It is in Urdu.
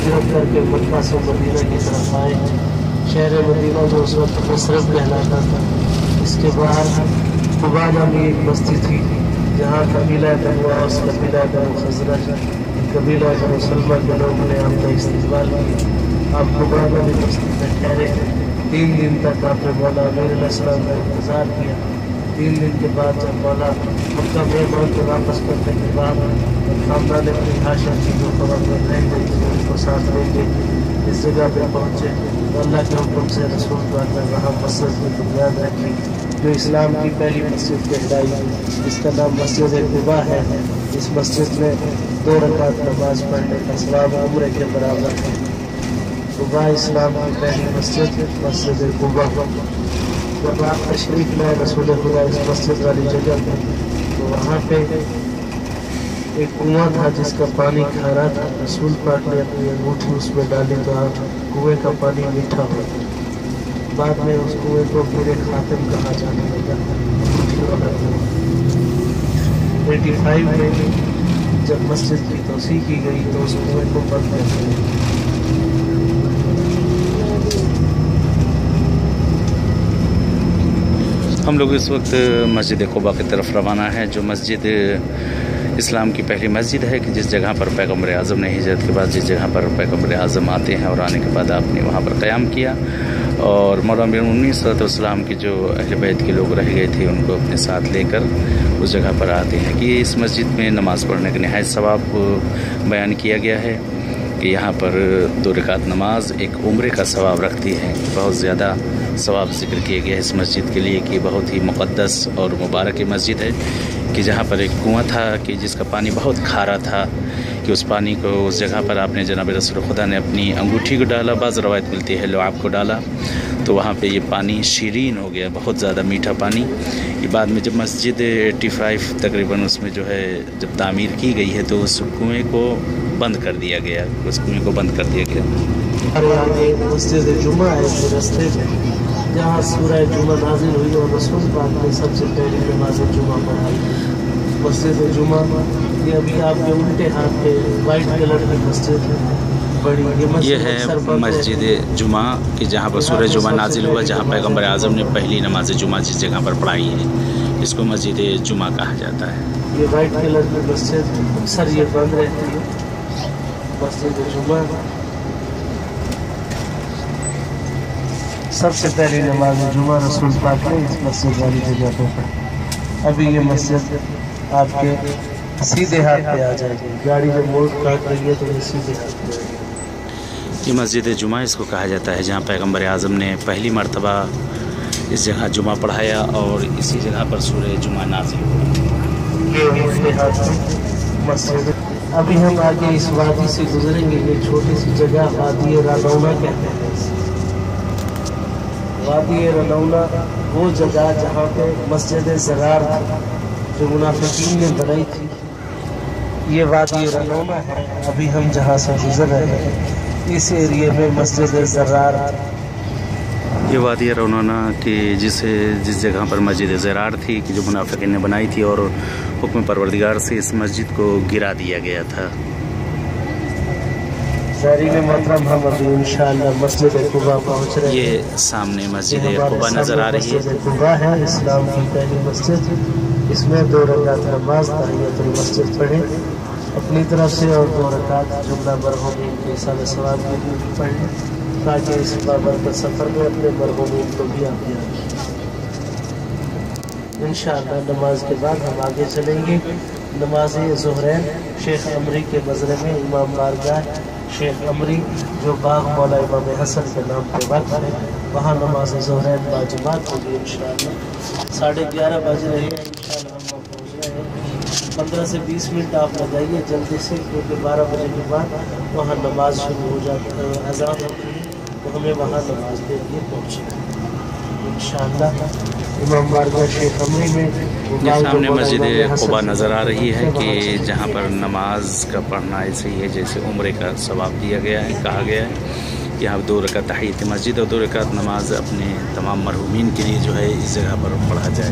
ہجرت کر کے مکہ سے مدینہ کی طرف آئے. شہر مدینہ جو اس وقت مصرف کہلاتا تھا، اس کے باہر قباء نامی ایک مسجد تھی جہاں قبیلہ بنو اوس، قبیلہ بنو خزرج، قبیلہ بنو سلمہ کے لوگوں نے آپ کا استقبال کیا. آپ قباء نامی مسجد میں ٹھہرے. 3 دن تک آپ نے مولا امیر علیہ السلام کا انتظار کیا. 3 دن کے بعد جب مولا مکہ میں مان کے واپس کرنے کے بعد خاندان اپنی ہاشم کی جو خبر رہ گئی تھی ان کو ساتھ لے کے اس جگہ پہ پہنچے. تو اللہ کے حکم سے رسول پاک نے وہاں مسجد کی بنیاد رکھی جو اسلام کی پہلی مسجد کہلائی، جس کا نام مسجد قباء ہے. اس مسجد میں 2 رکعت نماز پڑھنے کا ثواب عمرے کے برابر ہے. قباء اسلام کی پہلی مسجد مسجد قباء. جب آپ تشریف لائے رسول خدا اس مسجد والی جگہ پہ تو وہاں پہ ایک کنواں تھا جس کا پانی کھارا تھا. رسول پاک نے اپنی انگوٹھی اس میں ڈالی تو آپ کنویں کا پانی میٹھا ہو گیا. بعد میں اس کنویں کو پورے خاتم کہا جانے لگا. 85 میں جب مسجد کی توسیع کی گئی تو اس کنویں کو بند کر دیا. ہم لوگ اس وقت مسجد قباء کی طرف روانہ ہیں، جو مسجد اسلام کی پہلی مسجد ہے کہ جس جگہ پر پیغمبر اعظم نے ہجرت کے بعد جس جگہ پر پیغمبر اعظم آتے ہیں اور آنے کے بعد آپ نے وہاں پر قیام کیا اور مولا امیر المؤمنین صلی اللہ علیہ وسلم کے جو اہل بیت کے لوگ رہ گئے تھے ان کو اپنے ساتھ لے کر اس جگہ پر آتے ہیں. کہ اس مسجد میں نماز پڑھنے کا نہایت ثواب بیان کیا گیا ہے کہ یہاں پر 2 رکعت نماز ایک عمرے کا ثواب رکھتی ہے. بہت زیادہ ثواب ذکر کیا گیا ہے اس مسجد کے لیے کہ بہت ہی مقدس اور مبارک مسجد ہے کہ جہاں پر ایک کنواں تھا کہ جس کا پانی بہت کھارا تھا کہ اس پانی کو اس جگہ پر آپ نے جناب رسول خدا نے اپنی انگوٹھی کو ڈالا. بعض روایت ملتی ہے لعاب کو ڈالا تو وہاں پہ یہ پانی شیرین ہو گیا، بہت زیادہ میٹھا پانی. یہ بعد میں جب مسجد 85 تقریباً اس میں جو ہے جب تعمیر کی گئی ہے تو اس کنویں کو بند کر دیا گیا، اس کنویں کو بند کر دیا گیا. مسجد جمعہ ہے اس رستے میں جہاں سورہ جمعہ نازل ہوئی اور رسول پاک نے سب سے پہلی نماز جمعہ پڑھائی. مسجد جمعہ یہ ابھی آپ کے الٹے ہاتھ پہ وائٹ کلر کی مسجد ہے بڑی. یہ ہے مسجد جمعہ کہ جہاں پر سورہ جمعہ نازل ہوا، جہاں پیغمبر اعظم نے پہلی نماز جمعہ جس جگہ پر پڑھائی ہے اس کو مسجد جمعہ کہا جاتا ہے. یہ وائٹ کلر کی مسجد اکثر یہ بند رہتی ہے. مسجد جمعہ سب سے پہلی نماز جمعہ رسول پاک نے اس مسجد والی جگہ پہ پڑھی. ابھی یہ مسجد آپ کے سیدھے ہاتھ پہ آ جائے گی. گاڑی جب موڑ کاٹ رہی ہے تو یہ سیدھے ہاتھ پہ آئے گی. یہ مسجد جمعہ اس کو کہا جاتا ہے جہاں پیغمبر اعظم نے پہلی مرتبہ اس جگہ جمعہ پڑھایا اور اسی جگہ پر سورہ جمعہ نازل ہوا. یہ سیدھے ہاتھ پہ مسجد. ابھی ہم آگے اس وادی سے گزریں گے. یہ چھوٹی سی جگہ وادی رنونا کہتے ہیں. وادی رنونا وہ جگہ جہاں پہ مسجد زرار جو منافقین نے بنائی تھی، یہ وادی رنونا ہے. ابھی ہم جہاں سے گزر رہے ہیں اس ایریے میں مسجد زرار. یہ وادی رنونا کی جس جگہ پر مسجد زرار تھی کہ جو منافقین نے بنائی تھی اور حکم پروردگار سے اس مسجد کو گرا دیا گیا تھا. زائرین محترم ہم ابھی انشاءاللہ مسجد قباء پہنچ رہے ہیں. یہ سامنے مسجد قباء نظر آ رہی ہے. مسجد قباء ہے اسلام کی پہلی مسجد. اس میں 2 رکعت نماز تحیۃ المسجد پڑھیں اپنی طرف سے اور 2 رکعت جملہ مرحومین کے سال ثواب کے لیے پڑھیں تاکہ اس بابرکت سفر میں اپنے مرحومین کو بھی آپ یاد رکھیں. انشاءاللہ نماز کے بعد ہم آگے چلیں گے. نماز ظہرین شیخ عمری کے مزرے میں امام بارگاہ شیخ عمری جو باغ مولا امام حسن کے نام پہ وقت ہے وہاں نماز ظہرین باجماعت ہوگی انشاءاللہ. 11:30 بج رہے ہیں. انشاءاللہ ہم وہاں پہنچ رہے ہیں. 15 سے 20 منٹ آپ لگائیے جلدی سے کیونکہ 12 بجے کے بعد وہاں نماز شروع ہو جاتی ہے، اذان ہوتی ہے تو ہمیں وہاں نماز کے لیے پہنچے انشاءاللہ. امام بارگاہ شیخ عمری میں یہ سامنے مسجد قباء نظر آ رہی ہے کہ جہاں پر نماز کا پڑھنا ایسے ہی ہے جیسے عمرے کا ثواب دیا گیا ہے، کہا گیا ہے. یہاں 2 رکعت تحیۃ مسجد اور 2 رکعت نماز اپنے تمام مرحومین کے لیے جو ہے اس جگہ پر پڑھا جائے.